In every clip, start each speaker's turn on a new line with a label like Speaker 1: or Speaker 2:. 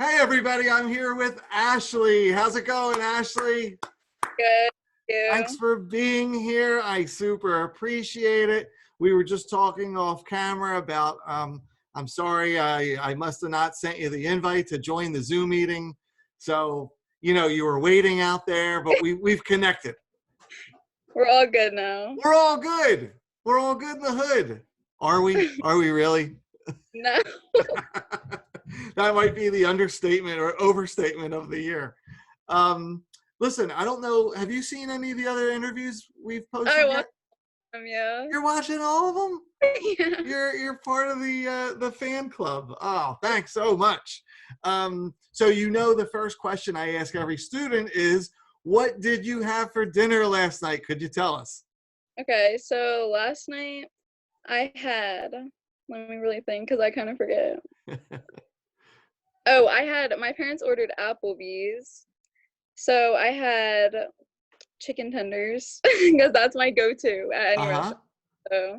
Speaker 1: Hey everybody, I'm here with Ashley. How's it going, Ashley?
Speaker 2: Good.
Speaker 1: Thanks
Speaker 2: You.
Speaker 1: for being here. I super appreciate it. We were just talking off camera about, I'm sorry, I must have not sent you the invite to join the Zoom meeting. So, you were waiting out there, but we've connected.
Speaker 2: We're all good now.
Speaker 1: We're all good. We're all good in the hood. Are we? Are we really?
Speaker 2: No.
Speaker 1: That might be the understatement or overstatement of the year. Um, Listen, I don't know. Have you seen any of the other interviews we've
Speaker 2: I
Speaker 1: posted yet?
Speaker 2: watched them, yeah.
Speaker 1: You're watching all of them?
Speaker 2: Yeah.
Speaker 1: You're part of the fan club. Oh, thanks so much. So the first question I ask every student is, what did you have for dinner last night? Could you tell us?
Speaker 2: Okay, so last night I had, let me really think because I kind of forget. Oh, my parents ordered Applebee's. So I had chicken tenders because that's my go-to at any
Speaker 1: Uh-huh.
Speaker 2: restaurant. So.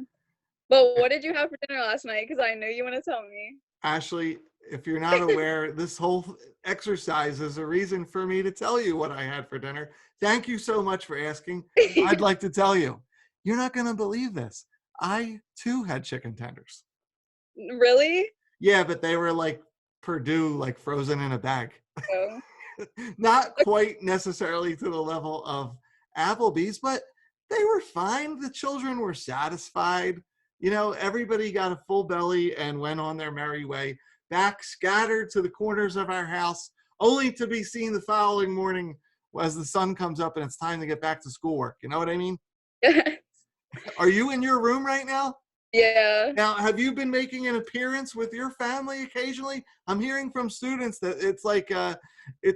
Speaker 2: But what did you have for dinner last night? Because I know you want to tell me.
Speaker 1: Ashley, if you're not aware, this whole exercise is a reason for me to tell you what I had for dinner. Thank you so much for asking. I'd like to tell you, you're not going to believe this. I too had chicken tenders.
Speaker 2: Really?
Speaker 1: Yeah, but they were like Purdue, like frozen in a bag.
Speaker 2: Oh.
Speaker 1: Not quite necessarily to the level of Applebee's, but they were fine. The children were satisfied. Everybody got a full belly and went on their merry way, back scattered to the corners of our house, only to be seen the following morning as the sun comes up and it's time to get back to schoolwork. You know what I mean? Are you in your room right now?
Speaker 2: Yeah.
Speaker 1: Now, have you been making an appearance with your family occasionally? I'm hearing from students that it's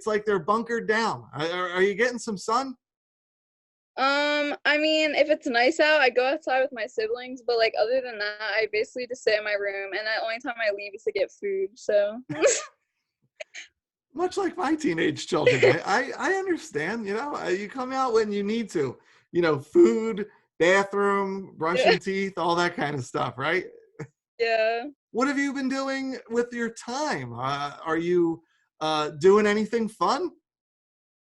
Speaker 1: like they're bunkered down. Are you getting some sun?
Speaker 2: I mean, if it's nice out, I go outside with my siblings, but like other than that, I basically just sit in my room, and the only time I leave is to get food. So
Speaker 1: Much like my teenage children, I understand. You come out when you need to. Food, bathroom,
Speaker 2: yeah,
Speaker 1: brushing teeth, all that kind of stuff, right?
Speaker 2: yeah.
Speaker 1: What have you been doing with your time? Are you doing anything fun?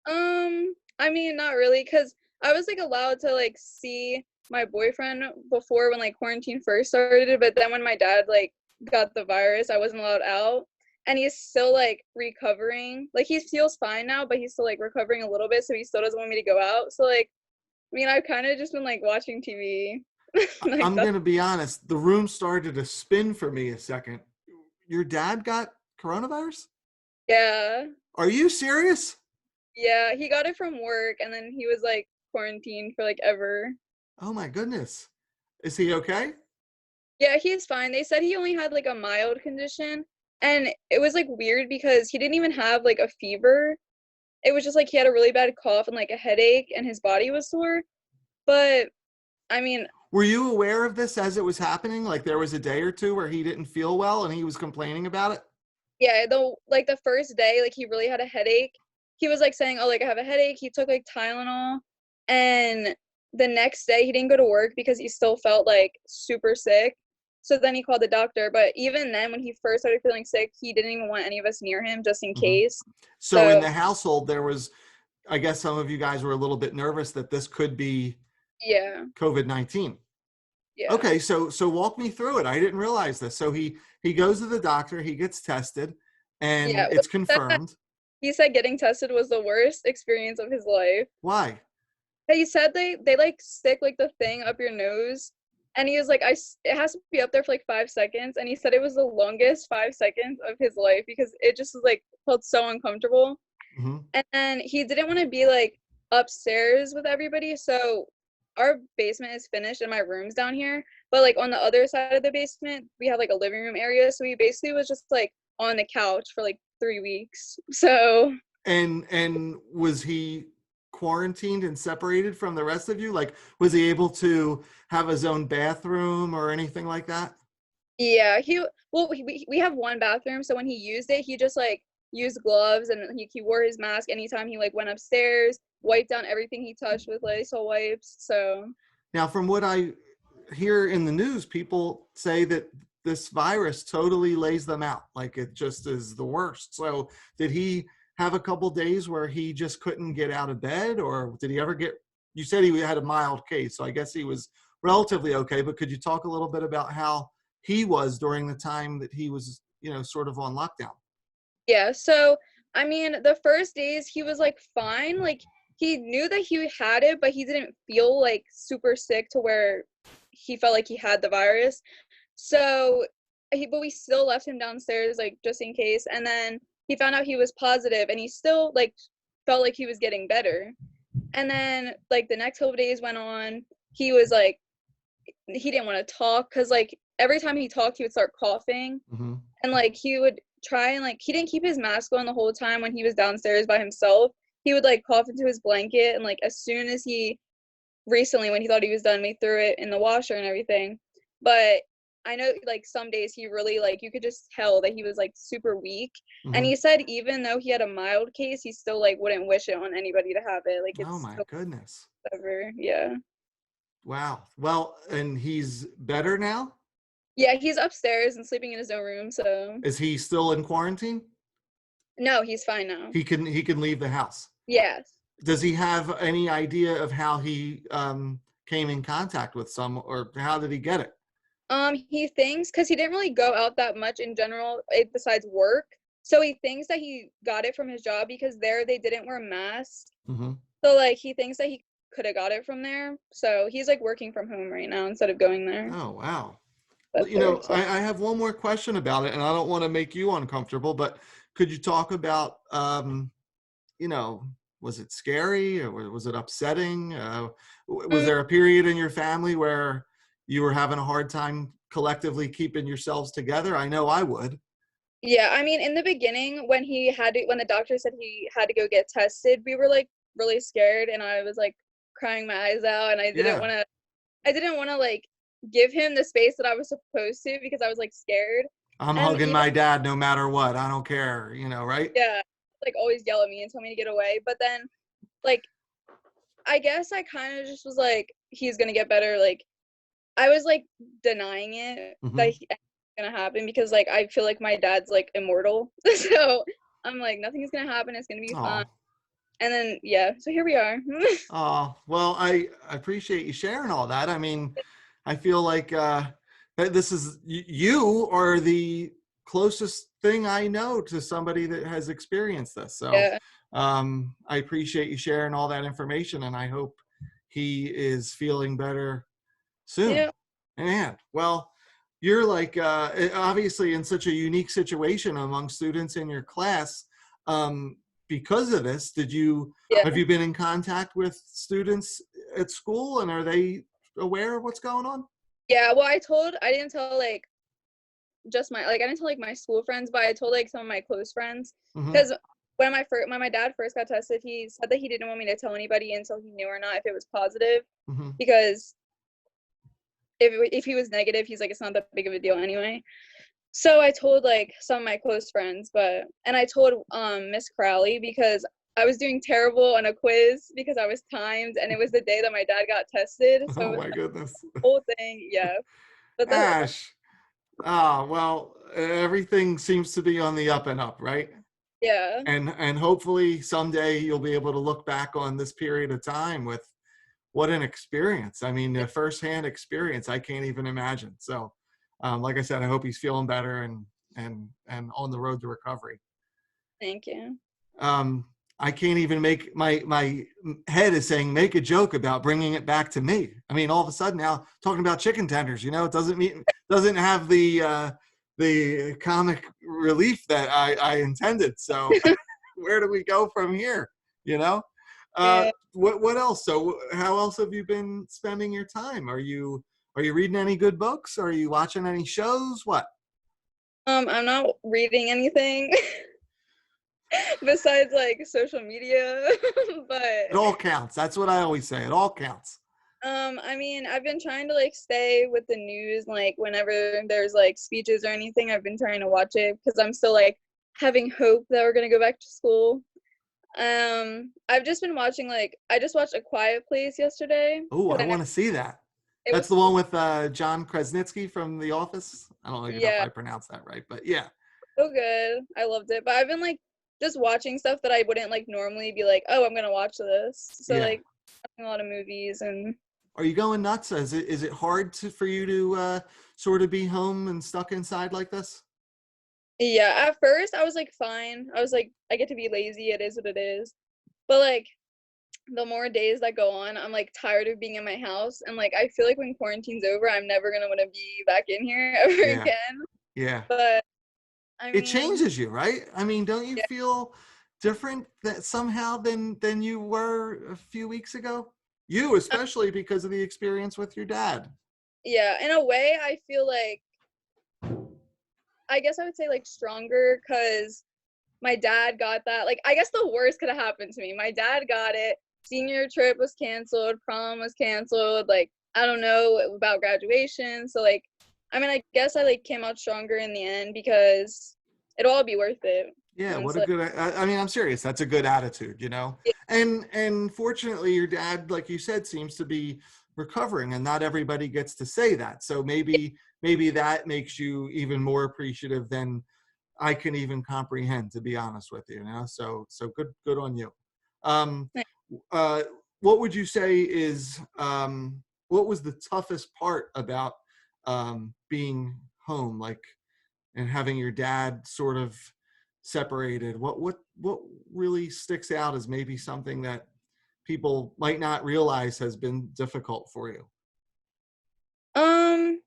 Speaker 2: I mean, not really, cause I was like allowed to like see my boyfriend before when like quarantine first started, but then when my dad like got the virus, I wasn't allowed out. And he's still like recovering. Like he feels fine now, but he's still like recovering a little bit, so he still doesn't want me to go out. So like, I mean, I've kind of just been like watching TV. Like
Speaker 1: I'm
Speaker 2: that's
Speaker 1: going to be honest. The room started to spin for me a second. Your dad got coronavirus?
Speaker 2: yeah.
Speaker 1: Are you serious?
Speaker 2: Yeah, he got it from work and then he was like quarantined for like ever.
Speaker 1: Oh my goodness. Is he okay?
Speaker 2: Yeah, he's fine. They said he only had like a mild condition and it was like weird because he didn't even have like a fever. It was just like he had a really bad cough and like a headache and his body was sore. But I mean,
Speaker 1: Were you aware of this as it was happening? Like there was a day or two where he didn't feel well and he was complaining about it?
Speaker 2: yeah, though like the first day like he really had a headache. He was like saying, "Oh, like I have a headache." He took like Tylenol and the next day he didn't go to work because he still felt like super sick. So then he called the doctor, but even then when he first started feeling sick, he didn't even want any of us near him just in
Speaker 1: Mhm.
Speaker 2: case.
Speaker 1: So in
Speaker 2: So,
Speaker 1: the household, there was, I guess some of you guys were a little bit nervous that this could be
Speaker 2: yeah.
Speaker 1: COVID-19.
Speaker 2: Yeah.
Speaker 1: Okay, so walk me through it. I didn't realize this. So he goes to the doctor, he gets tested, and
Speaker 2: Yeah.
Speaker 1: it's confirmed.
Speaker 2: He said getting tested was the worst experience of his life.
Speaker 1: Why?
Speaker 2: He said they like stick like the thing up your nose, and he was like, it has to be up there for like 5 seconds, and he said it was the longest 5 seconds of his life because it just was like felt so uncomfortable.
Speaker 1: Hmm.
Speaker 2: And then he didn't want to be like upstairs with everybody, so our basement is finished and my room's down here, but like on the other side of the basement we have like a living room area, so he basically was just like on the couch for like 3 weeks. So
Speaker 1: And was he quarantined and separated from the rest of you? Like, was he able to have his own bathroom or anything like that?
Speaker 2: yeah, we have one bathroom, so when he used it, he just like used gloves and he wore his mask anytime he like went upstairs, wiped down everything he touched with Lysol wipes. So
Speaker 1: Now, from what I hear in the news, people say that this virus totally lays them out. Like it just is the worst. So did he have a couple days where he just couldn't get out of bed, or did he ever get, you said he had a mild case, so I guess he was relatively okay, but could you talk a little bit about how he was during the time that he was, sort of on lockdown?
Speaker 2: Yeah, so I mean, the first days he was like fine. Like he knew that he had it, but he didn't feel like super sick to where he felt like he had the virus. So but we still left him downstairs like just in case. And then he found out he was positive and he still like felt like he was getting better. And then like the next couple days went on, he was like he didn't want to talk because like every time he talked he would start coughing.
Speaker 1: Mm-hmm.
Speaker 2: And like he would try and like he didn't keep his mask on the whole time when he was downstairs by himself. He would like cough into his blanket, and like as soon as he recently when he thought he was done, we threw it in the washer and everything. But I know like some days he really like you could just tell that he was like super weak. And
Speaker 1: Mm-hmm.
Speaker 2: he said even though he had a mild case, he still like wouldn't wish it on anybody to have it. Like
Speaker 1: Oh
Speaker 2: it's
Speaker 1: my
Speaker 2: so
Speaker 1: goodness.
Speaker 2: whatever. Yeah.
Speaker 1: Wow. Well, and he's better now?
Speaker 2: Yeah, he's upstairs and sleeping in his own room, so
Speaker 1: Is he still in quarantine?
Speaker 2: no, he's fine now.
Speaker 1: He can leave the house.
Speaker 2: Yes.
Speaker 1: Does he have any idea of how he came in contact with some, or how did he get it?
Speaker 2: He thinks because he didn't really go out that much in general, besides work. So he thinks that he got it from his job because there they didn't wear masks.
Speaker 1: Mm-hmm.
Speaker 2: So like he thinks that he could have got it from there. So he's like working from home right now instead of going there.
Speaker 1: Oh, wow. Well,
Speaker 2: That's there. So.
Speaker 1: I have one more question about it, and I don't want to make you uncomfortable, but could you talk about, you know, was it scary or was it upsetting? Was
Speaker 2: Mm,
Speaker 1: there a period in your family where you were having a hard time collectively keeping yourselves together? I know I would.
Speaker 2: yeah, I mean, in the beginning when when the doctor said he had to go get tested, we were like really scared, and I was like crying my eyes out, and
Speaker 1: Yeah.
Speaker 2: I didn't want to like give him the space that I was supposed to because I was like scared.
Speaker 1: I'm
Speaker 2: And
Speaker 1: hugging
Speaker 2: even
Speaker 1: my dad no matter what. I don't care, right?
Speaker 2: yeah, like always yell at me and tell me to get away. But then like I guess I kind of just was like he's gonna get better. Like I was like denying it
Speaker 1: Mm-hmm.
Speaker 2: that it's gonna happen because like I feel like my dad's like immortal. So I'm like nothing's gonna happen. It's gonna be fun.
Speaker 1: Oh,
Speaker 2: And then yeah, so here we are.
Speaker 1: oh, well, I appreciate you sharing all that. I mean, I feel like that this is you are the closest thing I know to somebody that has experienced this. So
Speaker 2: Yeah,
Speaker 1: I appreciate you sharing all that information, and I hope he is feeling better soon.
Speaker 2: yeah,
Speaker 1: Man, well, you're like obviously in such a unique situation among students in your class. Because of this, have
Speaker 2: yeah.
Speaker 1: you been in contact with students at school, and are they aware of what's going on?
Speaker 2: Yeah, well, I didn't tell like just my like I didn't tell like my school friends, but I told like some of my close friends
Speaker 1: Mm-hmm.
Speaker 2: because when my dad first got tested, he said that he didn't want me to tell anybody until he knew or not if it was positive
Speaker 1: Mm-hmm.
Speaker 2: because if he was negative, he's like it's not that big of a deal anyway. So I told like some of my close friends, and I told Miss Crowley because I was doing terrible on a quiz because I was timed and it was the day that my dad got tested. So
Speaker 1: Oh
Speaker 2: it was
Speaker 1: my
Speaker 2: the
Speaker 1: goodness.
Speaker 2: whole thing, yeah. But the whole
Speaker 1: Ash. Ah, well, everything seems to be on the up and up, right?
Speaker 2: yeah.
Speaker 1: And hopefully someday you'll be able to look back on this period of time with what an experience. I mean, a firsthand experience. I can't even imagine. So, like I said, I hope he's feeling better and on the road to recovery.
Speaker 2: Thank you.
Speaker 1: Um, I can't even make my head is saying make a joke about bringing it back to me. I mean, all of a sudden now talking about chicken tenders, it doesn't have the comic relief that I intended. So where do we go from here? You know,
Speaker 2: Yeah.
Speaker 1: what else? So how else have you been spending your time? Are you reading any good books? Are you watching any shows? What?
Speaker 2: I'm not reading anything besides like social media, but
Speaker 1: It all counts. That's what I always say. It all counts.
Speaker 2: I mean, I've been trying to like stay with the news, like whenever there's like speeches or anything, I've been trying to watch it because I'm still like having hope that we're gonna go back to school. I've just been watching like I just watched A Quiet Place yesterday.
Speaker 1: Oh,
Speaker 2: 'Cause
Speaker 1: I want to see that.
Speaker 2: It
Speaker 1: That's
Speaker 2: was
Speaker 1: the one with John Krasinski from The Office. I don't even know if
Speaker 2: yeah,
Speaker 1: I pronounced that right, but yeah.
Speaker 2: so good. I loved it. But I've been like just watching stuff that I wouldn't like normally be like, oh, I'm gonna watch this. So
Speaker 1: Yeah.
Speaker 2: like watching a lot of movies and
Speaker 1: Are you going nuts? Is it hard for you to sort of be home and stuck inside like this?
Speaker 2: yeah, at first I was like fine. I was like, I get to be lazy, it is what it is. But like the more days that go on, I'm like tired of being in my house and like I feel like when quarantine's over, I'm never gonna want to be back in here ever
Speaker 1: Yeah.
Speaker 2: again.
Speaker 1: Yeah.
Speaker 2: But I
Speaker 1: It
Speaker 2: mean,
Speaker 1: changes you, right? I mean, don't you
Speaker 2: yeah,
Speaker 1: feel different that somehow than you were a few weeks ago? You especially because of the experience with your dad.
Speaker 2: yeah, in a way I feel like I guess I would say like stronger because my dad got that. Like, I guess the worst could have happened to me. My dad got it. Senior trip was canceled. Prom was canceled. Like, I don't know about graduation. So, like, I mean, I guess I like came out stronger in the end because it'll all be worth it.
Speaker 1: Yeah,
Speaker 2: Once,
Speaker 1: what a
Speaker 2: like,
Speaker 1: good, I mean, I'm serious. That's a good attitude, you know?
Speaker 2: yeah,
Speaker 1: And fortunately your dad, like you said, seems to be recovering and not everybody gets to say that. So maybe that makes you even more appreciative than I can even comprehend, to be honest with you, you know? So good on you. Um,
Speaker 2: yeah.
Speaker 1: uh, what would you say is, what was the toughest part about being home? Like, and having your dad sort of separated, what really sticks out as maybe something that people might not realize has been difficult for you?
Speaker 2: Um,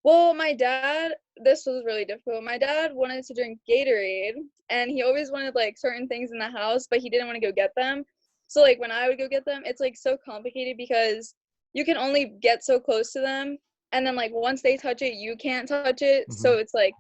Speaker 2: well, my dad, this was really difficult. My dad wanted to drink Gatorade, and he always wanted like certain things in the house, but he didn't want to go get them. So like when I would go get them, it's like so complicated because you can only get so close to them, and then like once they touch it, you can't touch it.
Speaker 1: Hmm.
Speaker 2: So it's like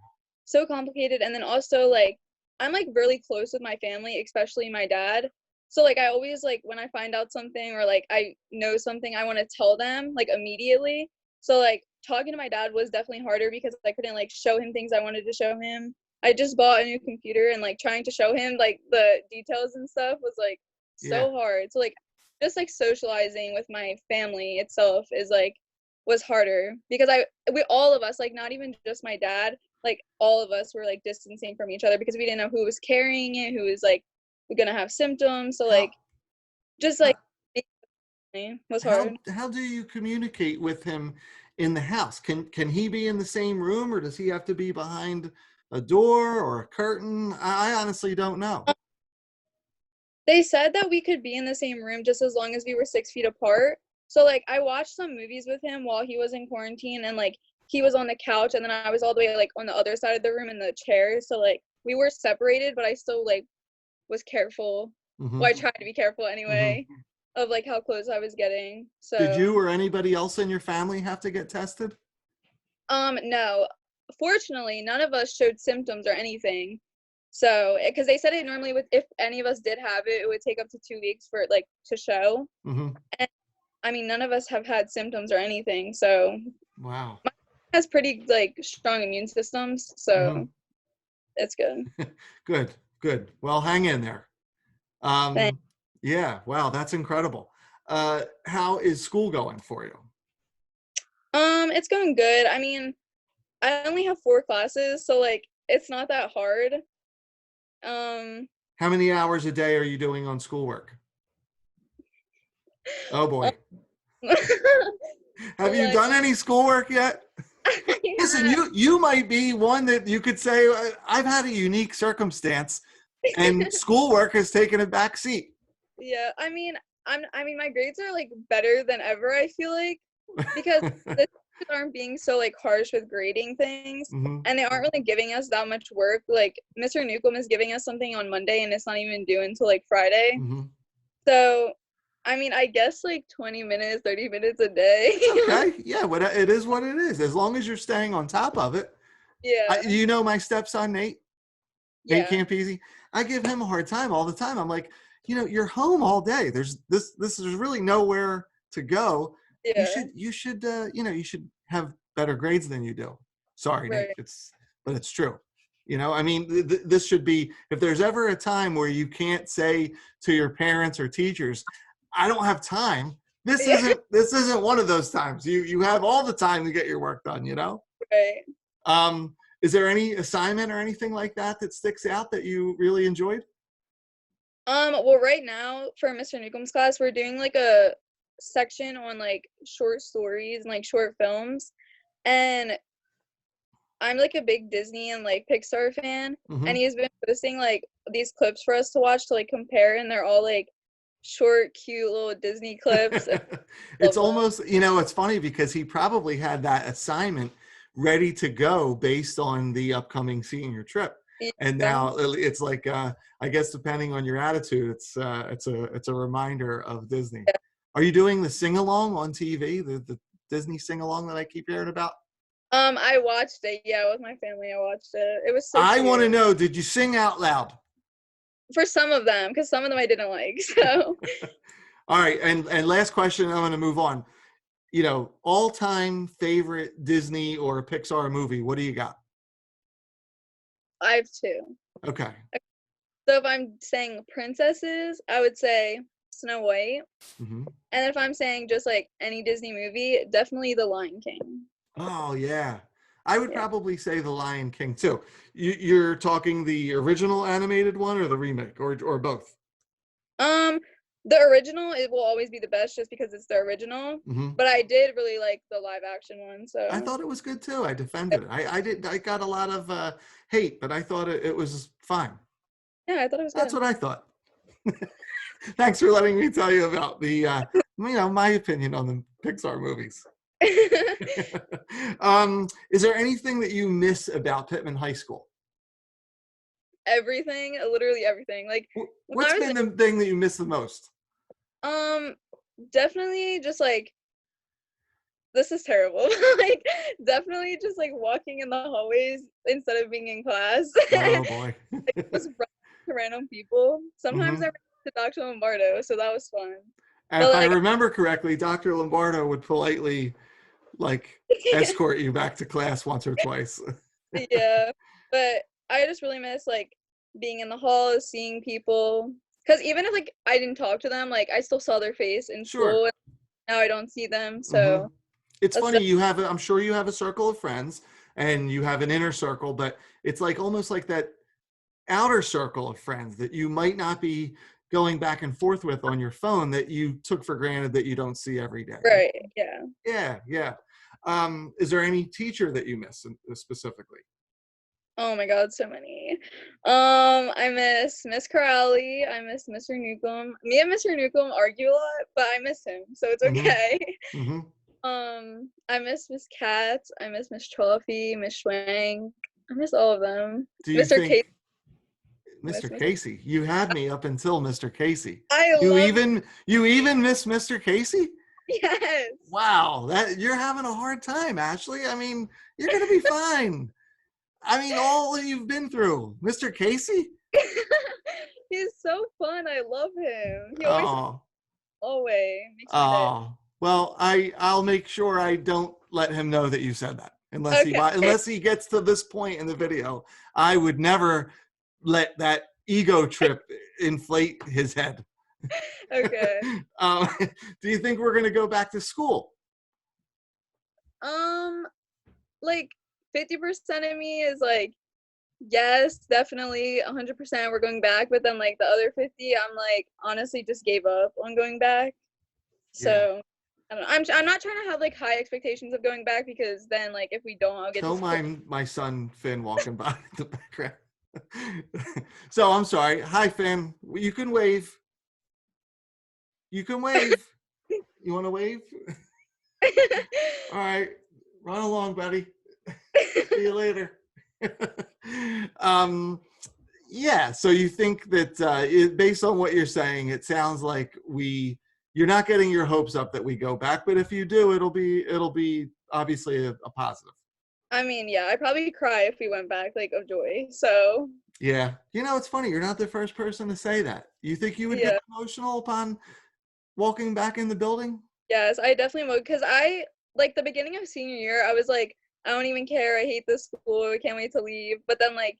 Speaker 2: so complicated. And then also like I'm like really close with my family, especially my dad. So like I always like when I find out something or like I know something, I want to tell them like immediately. So like talking to my dad was definitely harder because I couldn't like show him things I wanted to show him. I just bought a new computer and like trying to show him like the details and stuff was like
Speaker 1: Yeah.
Speaker 2: so hard. So like just like socializing with my family itself is like was harder because we all of us like not even just my dad like all of us were like distancing from each other because we didn't know who was carrying it, who was like gonna have symptoms. So
Speaker 1: How
Speaker 2: like just
Speaker 1: how
Speaker 2: like it was hard.
Speaker 1: how do you communicate with him in the house? Can he be in the same room or does he have to be behind a door or a curtain? I honestly don't know.
Speaker 2: They said that we could be in the same room just as long as we were 6 feet apart. So like I watched some movies with him while he was in quarantine and like he was on the couch and then I was all the way like on the other side of the room in the chair. So like we were separated, but I still like was careful.
Speaker 1: Hmm.
Speaker 2: Well, I tried to be careful
Speaker 1: Hmm.
Speaker 2: anyway of like how close I was getting.
Speaker 1: Did
Speaker 2: So
Speaker 1: you or anybody else in your family have to get tested?
Speaker 2: no. Fortunately, none of us showed symptoms or anything. So, because they said it normally would, if any of us did have it, it would take up to 2 weeks for it like to show.
Speaker 1: Hmm.
Speaker 2: And I mean, none of us have had symptoms or anything, so
Speaker 1: Wow.
Speaker 2: has pretty like strong immune systems,
Speaker 1: Hmm.
Speaker 2: so it's good.
Speaker 1: Good, good. Well, hang in there.
Speaker 2: Thank-
Speaker 1: Um, yeah, wow, that's incredible. How is school going for you?
Speaker 2: it's going good. I mean, I only have 4 classes, so like it's not that hard. Um,
Speaker 1: How many hours a day are you doing on schoolwork? Oh boy. Have you
Speaker 2: like
Speaker 1: done any schoolwork yet? Listen,
Speaker 2: yeah,
Speaker 1: you might be one that you could say, I've had a unique circumstance and schoolwork has taken a back seat.
Speaker 2: yeah. I mean, my grades are like better than ever. I feel like because the teachers aren't being so like harsh with grading things,
Speaker 1: Hmm.
Speaker 2: and they aren't really giving us that much work. Like Mr. Newcomb is giving us something on Monday, and it's not even due until like Friday.
Speaker 1: Hmm.
Speaker 2: So, I mean, I guess like 20 minutes, 30 minutes a day.
Speaker 1: It's okay. Yeah, but it is what it is. As long as you're staying on top of it.
Speaker 2: Yeah,
Speaker 1: You know my stepson, Nate
Speaker 2: yeah,
Speaker 1: Campese. I give him a hard time all the time. I'm like, you're home all day. There's this is really nowhere to go.
Speaker 2: yeah,
Speaker 1: You should have better grades than you do. Sorry, Nate.
Speaker 2: right.
Speaker 1: But it's true. I mean, this should be, if there's ever a time where you can't say to your parents or teachers, I don't have time,
Speaker 2: Yeah.
Speaker 1: This isn't one of those times. You have all the time to get your work done, you know?
Speaker 2: Right.
Speaker 1: Is there any assignment or anything like that that sticks out that you really enjoyed?
Speaker 2: Well, right now for Mr. Newcomb's class, we're doing like a section on like short stories and like short films. And I'm like a big Disney and like Pixar fan, and
Speaker 1: Mm-hmm.
Speaker 2: he's been posting like these clips for us to watch to like compare, and they're all like short, cute little Disney clips. And I
Speaker 1: It's
Speaker 2: love them.
Speaker 1: almost, you know, it's funny because he probably had that assignment ready to go based on the upcoming senior trip. And
Speaker 2: Yeah.
Speaker 1: now it's like, I guess depending on your attitude, it's a reminder of Disney. Are you doing the sing along on TV, the Disney sing along that I keep hearing about?
Speaker 2: I watched it. Yeah, with my family, I watched it. It was so
Speaker 1: I want to
Speaker 2: cute.
Speaker 1: know, did you sing out loud?
Speaker 2: For some of them, because some of them I didn't like. So
Speaker 1: All right, and last question, I'm going to move on. You know, all-time favorite Disney or Pixar movie, what do you got?
Speaker 2: I have two.
Speaker 1: Okay.
Speaker 2: So if I'm saying princesses, I would say Snow White.
Speaker 1: Mm-hmm.
Speaker 2: And if I'm saying just like any Disney movie, definitely The Lion King.
Speaker 1: Oh yeah, I would
Speaker 2: Yeah.
Speaker 1: probably say The Lion King too. You're talking the original animated one or the remake or both?
Speaker 2: Um, the original, it will always be the best just because it's the original.
Speaker 1: Mm-hmm.
Speaker 2: But I did really like the live action one,
Speaker 1: I
Speaker 2: so
Speaker 1: thought it was good too. I defended it. I got a lot of hate, but I thought it was fine.
Speaker 2: yeah, I thought it was
Speaker 1: That's
Speaker 2: good.
Speaker 1: what I thought. Thanks for letting me tell you about the my opinion on the Pixar movies. Is there anything that you miss about Pittman High School?
Speaker 2: Everything, literally everything. Like when
Speaker 1: What's
Speaker 2: I was
Speaker 1: been the thing that you miss the most?
Speaker 2: definitely just like this is terrible. Like definitely just like walking in the hallways instead of being in class.
Speaker 1: Oh boy.
Speaker 2: Just run to random people. Sometimes I
Speaker 1: Hmm.
Speaker 2: ran to Dr. Lombardo, so that was fun.
Speaker 1: And
Speaker 2: But
Speaker 1: if I
Speaker 2: like
Speaker 1: remember correctly, Dr. Lombardo would politely like escort you back to class once or twice.
Speaker 2: yeah, but I just really miss like being in the halls, seeing people. Because even if like I didn't talk to them, like I still saw their face in
Speaker 1: Sure.
Speaker 2: school. And now I don't see them,
Speaker 1: Hmm.
Speaker 2: so
Speaker 1: It's
Speaker 2: that's
Speaker 1: funny, I'm sure you have a circle of friends and you have an inner circle, but it's like almost like that outer circle of friends that you might not be going back and forth with on your phone that you took for granted that you don't see every day.
Speaker 2: right. Yeah.
Speaker 1: Yeah, yeah. Is there any teacher that you miss specifically?
Speaker 2: Oh my God, so many. I miss Miss Corrali. I miss Mr. Newcomb. Me and Mr. Newcomb argue a lot, but I miss him, so it's
Speaker 1: Hmm.
Speaker 2: okay.
Speaker 1: Hmm.
Speaker 2: I miss Miss Katz. I miss Miss Trolley, Miss Schwank. I miss all of them.
Speaker 1: Do you
Speaker 2: Mr.
Speaker 1: think
Speaker 2: Casey. I miss
Speaker 1: Mr.
Speaker 2: Mr.
Speaker 1: Casey? You had me up until Mr. Casey.
Speaker 2: I
Speaker 1: You
Speaker 2: love
Speaker 1: even you even miss Mr. Casey?
Speaker 2: yes.
Speaker 1: Wow, that you're having a hard time, Ashley. I mean, you're gonna be fine. I mean, all that you've been through, Mr. Casey.
Speaker 2: He's so fun. I love him. He always
Speaker 1: Oh,
Speaker 2: always makes my day.
Speaker 1: oh. Well, I'll make sure I don't let him know that you said that.
Speaker 2: Okay.
Speaker 1: Unless he gets to this point in the video, I would never let that ego trip inflate his head.
Speaker 2: Okay.
Speaker 1: um, do you think we're going to go back to school?
Speaker 2: Um, like 50% of me is like, yes, definitely 100% we're going back. But then like the other 50, I'm like, honestly just gave up on going back.
Speaker 1: Yeah.
Speaker 2: So I don't know. I'm not trying to have like high expectations of going back because then like if we don't, I'll get
Speaker 1: Don't
Speaker 2: disappointed.
Speaker 1: mind my son Finn walking by in the background. So I'm sorry. Hi, Finn. You can wave. You can wave. You want to wave? All right. Run along, buddy. See you later. um, yeah. So you think that based on what you're saying, it sounds like you're not getting your hopes up that we go back, but if you do, it'll be obviously a positive.
Speaker 2: I mean, yeah, I'd probably cry if we went back, like of joy. So
Speaker 1: Yeah. You know, it's funny. You're not the first person to say that. You think you would get
Speaker 2: yeah,
Speaker 1: emotional upon walking back in the building?
Speaker 2: yes, I definitely would. Cause I like the beginning of senior year, I was like, I don't even care. I hate this school. I can't wait to leave. But then like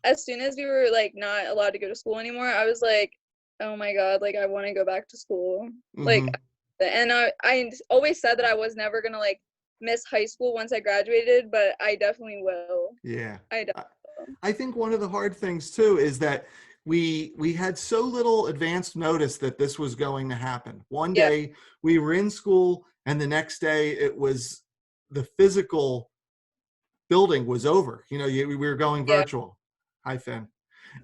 Speaker 2: as soon as we were like not allowed to go to school anymore, I was like, oh my God, like I want to go back to school. Like
Speaker 1: Mm-hmm.
Speaker 2: And I always said that I was never gonna like miss high school once I graduated, but I definitely will.
Speaker 1: Yeah.
Speaker 2: I definitely will.
Speaker 1: I think one of the hard things too is that we had so little advanced notice that this was going to happen. One
Speaker 2: Yeah,
Speaker 1: day we were in school, and the next day it was the physical building was over. You know, we were going
Speaker 2: yeah,
Speaker 1: virtual. Hi, Finn.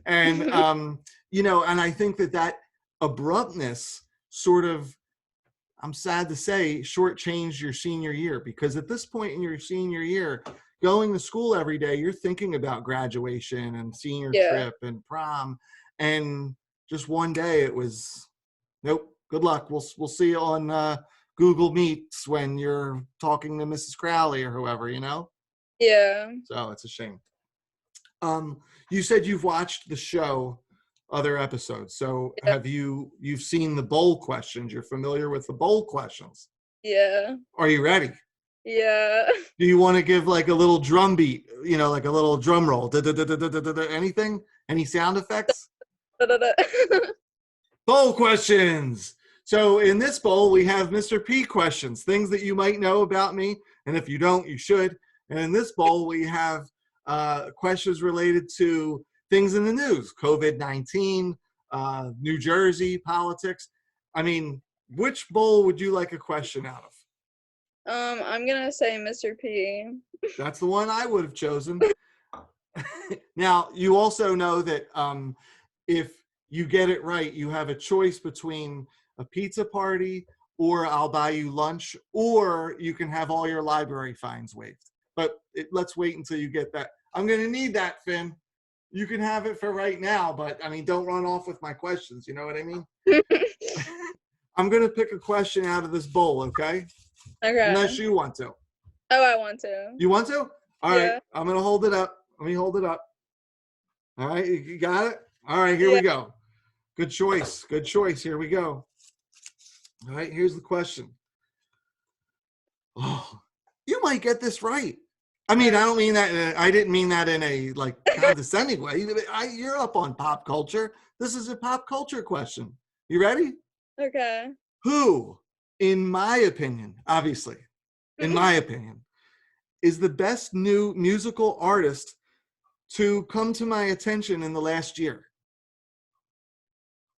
Speaker 1: And you know, and I think that abruptness sort of, I'm sad to say, shortchanged your senior year, because at this point in your senior year, going to school every day, you're thinking about graduation and senior
Speaker 2: yeah,
Speaker 1: trip and prom, and just one day it was, nope, good luck. We'll see you on Google Meets when you're talking to Mrs. Crowley or whoever, you know.
Speaker 2: yeah,
Speaker 1: So it's a shame. You said you've watched the show, other episodes. So
Speaker 2: yeah,
Speaker 1: you've seen the bowl questions? You're familiar with the bowl questions?
Speaker 2: yeah,
Speaker 1: Are you ready?
Speaker 2: yeah.
Speaker 1: Do you want to give like a little drum beat, you know, like a little drum roll? Anything? Any sound effects? Bowl questions. So in this bowl, we have Mr. P questions, things that you might know about me. And if you don't, you should. And in this bowl, we have questions related to things in the news, COVID-19, New Jersey, politics. I mean, which bowl would you like a question out of?
Speaker 2: I'm gonna say Mr. P.
Speaker 1: That's the one I would have chosen. Now, you also know that if you get it right, you have a choice between a pizza party, or I'll buy you lunch, or you can have all your library fines waived. But let's wait until you get that. I'm going to need that, Finn. You can have it for right now, but I mean, don't run off with my questions. You know what I mean? I'm going to pick a question out of this bowl, okay? Unless
Speaker 2: Okay.
Speaker 1: you want to.
Speaker 2: Oh, I want to.
Speaker 1: You want to? All right.
Speaker 2: Yeah.
Speaker 1: I'm going to hold it up. Let me hold it up. All right. You got it? All right. Here
Speaker 2: Yeah.
Speaker 1: we go. Good choice. Good choice. Here we go. All right. Here's the question. Oh, you might get this right. I mean, I don't mean that. I didn't mean that in a like condescending way. You're up on pop culture. This is a pop culture question. You ready?
Speaker 2: Okay.
Speaker 1: Who, in my opinion, obviously, in my opinion, is the best new musical artist to come to my attention in the last year?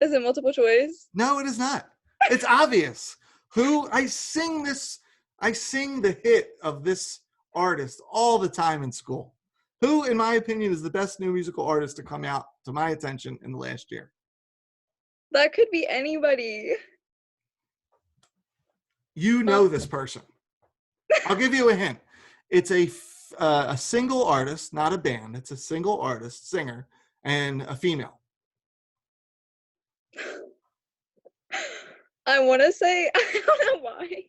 Speaker 2: Is it multiple choice?
Speaker 1: No, it is not. It's obvious. Who I sing the hit of this artist all the time in school. Who, in my opinion, is the best new musical artist to come out to my attention in the last year?
Speaker 2: That could be anybody.
Speaker 1: You know this person. I'll give you a hint. It's a single artist, not a band. It's a single artist, singer, and a female.
Speaker 2: I want to say, I don't know why.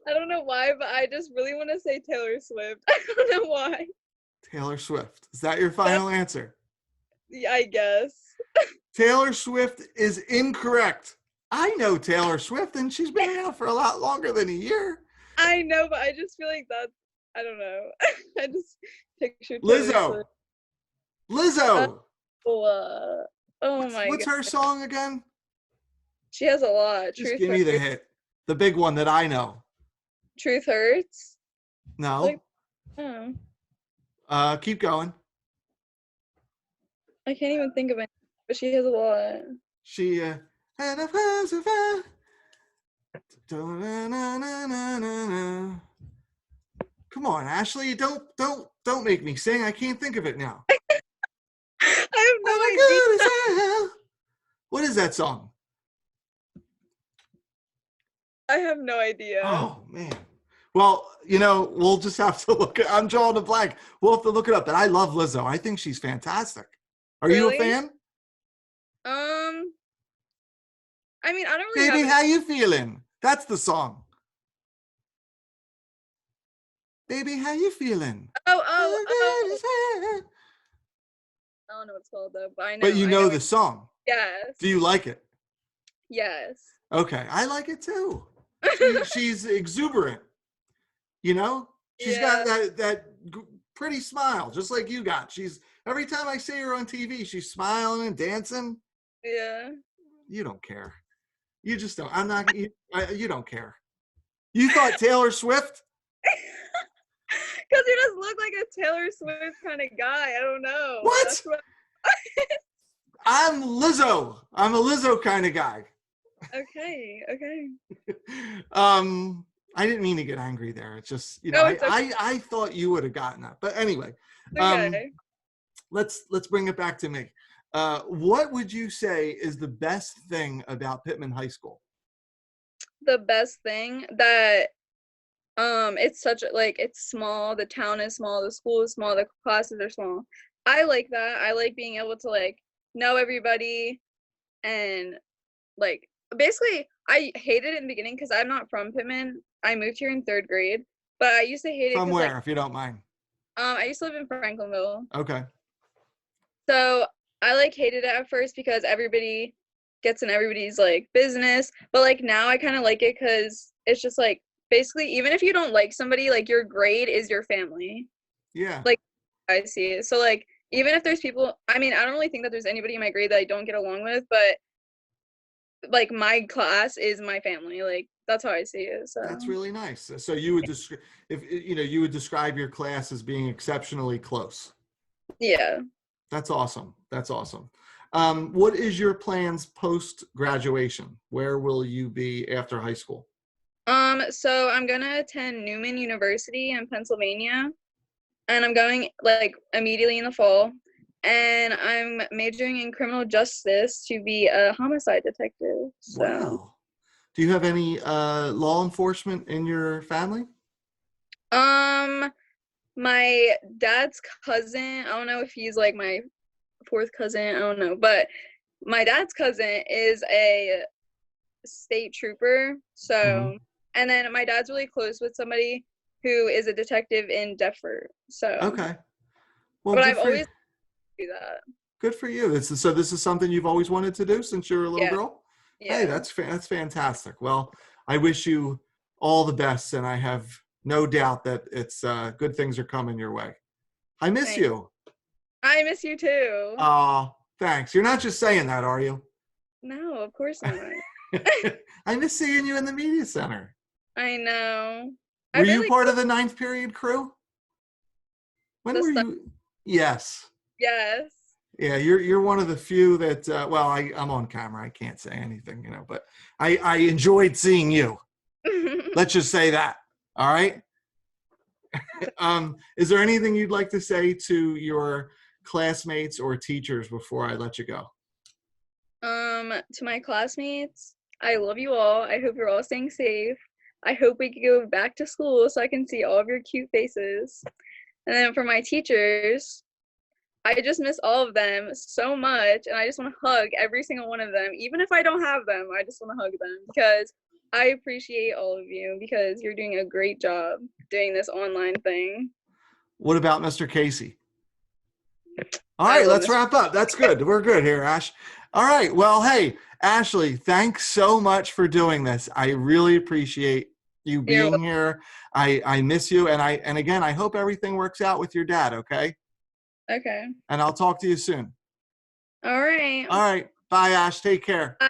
Speaker 2: I don't know why, but I just really want to say Taylor Swift. I don't know why.
Speaker 1: Taylor Swift. Is that your final answer?
Speaker 2: Yeah, I guess.
Speaker 1: Taylor Swift is incorrect. I know Taylor Swift, and she's been out for a lot longer than a year.
Speaker 2: I know, but I just feel like that's, I don't know. I just pictured
Speaker 1: Lizzo. Lizzo.
Speaker 2: Oh my
Speaker 1: What's
Speaker 2: god.
Speaker 1: her song again?
Speaker 2: She has a lot.
Speaker 1: Just
Speaker 2: Truth
Speaker 1: give me the
Speaker 2: hurts.
Speaker 1: hit. The big one that I know.
Speaker 2: Truth hurts.
Speaker 1: No.
Speaker 2: Like, oh,
Speaker 1: Keep going.
Speaker 2: I can't even think of it, but she has a lot.
Speaker 1: She had a pacifier. Come on, Ashley. Don't make me sing. I can't think of it now.
Speaker 2: I have no idea.
Speaker 1: What is that song?
Speaker 2: I have no idea.
Speaker 1: Oh man. Well, you know, we'll just have to look. I'm drawing a blank. We'll have to look it up. But I love Lizzo. I think she's fantastic. Are you a fan?
Speaker 2: I mean, I don't really
Speaker 1: Baby,
Speaker 2: have
Speaker 1: how you feeling? That's the song. Baby, how you feeling?
Speaker 2: I don't know what it's called though, but I know.
Speaker 1: But you know the song.
Speaker 2: Yes.
Speaker 1: Do you like it?
Speaker 2: Yes.
Speaker 1: Okay, I like it too. She's exuberant. You know, she's got that pretty smile, just like you got. She's every time I see her on TV, she's smiling and dancing.
Speaker 2: Yeah.
Speaker 1: You don't care. You just don't. I'm not. You don't care. You thought Taylor Swift?
Speaker 2: Because he does look like a Taylor Swift kind of guy. I don't know.
Speaker 1: What?
Speaker 2: That's what.
Speaker 1: I'm Lizzo. I'm a Lizzo kind of guy.
Speaker 2: Okay.
Speaker 1: I didn't mean to get angry there. It's just,
Speaker 2: No, it's okay.
Speaker 1: I thought you would have gotten that. But anyway,
Speaker 2: Okay.
Speaker 1: let's bring it back to me. What would you say is the best thing about Pitman High School?
Speaker 2: The best thing that it's such like it's small, the town is small, the school is small, the classes are small. I like that. I like being able to like know everybody and like basically I hated it in the beginning because I'm not from Pitman. I moved here in 3rd grade, but I used to hate it
Speaker 1: From
Speaker 2: because
Speaker 1: where,
Speaker 2: like
Speaker 1: if you don't mind?
Speaker 2: I used to live in Franklinville.
Speaker 1: Okay.
Speaker 2: So I like hated it at first because everybody gets in everybody's like business, but like now I kind of like it because it's just like basically even if you don't like somebody, like your grade is your family.
Speaker 1: Yeah.
Speaker 2: Like I see it. So like even if there's people, I mean I don't really think that there's anybody in my grade that I don't get along with, but like my class is my family. Like that's how I see it. So
Speaker 1: That's really nice. So you would you would describe your class as being exceptionally close.
Speaker 2: yeah.
Speaker 1: That's awesome. That's awesome. What is your plans post graduation? Where will you be after high school?
Speaker 2: So I'm gonna attend Newman University in Pennsylvania, and I'm going like immediately in the fall. And I'm majoring in criminal justice to be a homicide detective. So,
Speaker 1: Wow. Do you have any law enforcement in your family?
Speaker 2: my dad's cousin, I don't know if he's like my 4th cousin, I don't know, but my dad's cousin is a state trooper.
Speaker 1: Mm-hmm.
Speaker 2: So, and then my dad's really close with somebody who is a detective in Deptford. So,
Speaker 1: Okay. Well,
Speaker 2: but I've always do that.
Speaker 1: good for you. So this is something you've always wanted to do since you were a little
Speaker 2: Yeah.
Speaker 1: girl? Hey,
Speaker 2: Yeah.
Speaker 1: that's fantastic. Well, I wish you all the best, and I have no doubt that it's good things are coming your way. I miss
Speaker 2: Thanks.
Speaker 1: you.
Speaker 2: I miss you too.
Speaker 1: Oh, thanks. You're not just saying that, are you?
Speaker 2: No, of course not.
Speaker 1: I miss seeing you in the media center.
Speaker 2: I know.
Speaker 1: Were you part of the 9th period crew? When were you? Yes.
Speaker 2: Yes.
Speaker 1: Yeah, you're one of the few that well, I'm on camera. I can't say anything, but I enjoyed seeing you. Let's just say that. All right. Is there anything you'd like to say to your classmates or teachers before I let you go?
Speaker 2: To my classmates, I love you all. I hope you're all staying safe. I hope we can go back to school so I can see all of your cute faces. And then for my teachers, I just miss all of them so much, and I just want to hug every single one of them. Even if I don't have them, I just want to hug them because I appreciate all of you because you're doing a great job doing this online thing.
Speaker 1: What about Mr. Casey? All right, let's wrap up. That's good. We're good here, Ash. All right. Well, hey, Ashley, thanks so much for doing this. I really appreciate you being here. I miss you. And again, I hope everything works out with your dad, okay?
Speaker 2: Okay.
Speaker 1: And I'll talk to you soon.
Speaker 2: All right.
Speaker 1: All right. Bye, Ash. Take care.
Speaker 2: Bye.